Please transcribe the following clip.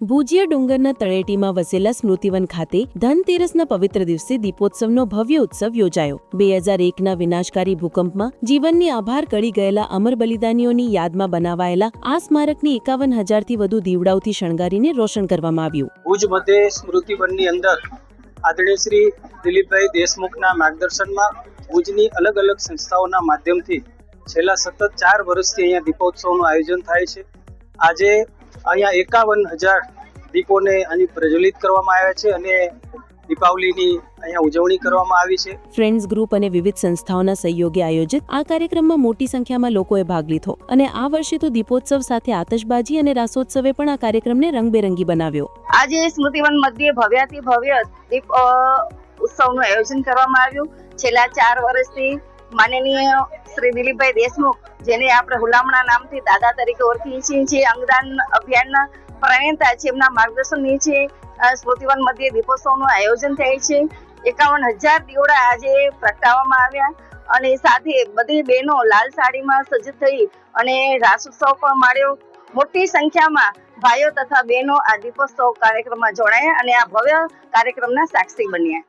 ભુજિયા ડુંગરના તળેટીમાં વસેલા સ્મૃતિવન ખાતે ધનતેરસના પવિત્ર દિવસે દીપોત્સવનો ભવ્ય ઉત્સવ યોજાયો। 2001ના વિનાશકારી ભૂકંપમાં જીવનની આભાર કરી ગયેલા અમર બલિદાનીઓની યાદમાં બનાવાયેલા આ સ્મારકની 51,000થી વધુ દીવડાઓથી શણગારીને રોશન કરવામાં આવ્યું। ભુજ મધ્યે સ્મૃતિવનની અંદર આદરણીય શ્રી દિલીપભાઈ દેશમુખના માર્ગદર્શનમાં ભુજની અલગ અલગ સંસ્થાઓના માધ્યમથી છેલ્લા સતત 4 વર્ષથી અહીંયા દીપોત્સવનું આયોજન થાય છે। આજે અહીંયા 51,000 દીપોને અહીં પ્રજ્વલિત કરવામાં આવ્યા છે અને દીપાવલીની અહીંયા ઉજવણી કરવામાં આવી છે। ફ્રેન્ડ્સ ગ્રુપ અને વિવિધ સંસ્થાઓના સહયોગે આયોજિત આ કાર્યક્રમમાં મોટી સંખ્યામાં લોકોએ ભાગ લીધો અને આ વર્ષે તો દીપોત્સવ સાથે આતશબાજી અને રાસોત્સવે પણ આ કાર્યક્રમને રંગબેરંગી બનાવ્યો। આજે સ્મૃતિવન મધ્યે ભવ્યાતિ ભવ્ય દીપ ઉત્સવનું આયોજન કરવામાં આવ્યું। છેલ્લા 4 વર્ષથી માનનીય શ્રી દિલીપભાઈ દેશમુખ, જેને આપણે હુલામણા નામથી દાદા તરીકે ઓળખીએ છીએ, જે અંગદાન અભિયાનના પ્રણેતા છે, એમના માર્ગદર્શન નીચે સ્મૃતિવન મધ્યે દીપોત્સવનું આયોજન થાય છે। 51,000 દીવડા આજે પ્રગટાવવામાં આવ્યા અને સાથે બધી બહેનો લાલ સાડીમાં સજ્જ થઈ અને રાસોત્સવ પણ માણ્યો। મોટી સંખ્યામાં ભાઈઓ તથા બહેનો આ દીપોત્સવ કાર્યક્રમમાં જોડાયા અને આ ભવ્ય કાર્યક્રમના સાક્ષી બન્યા।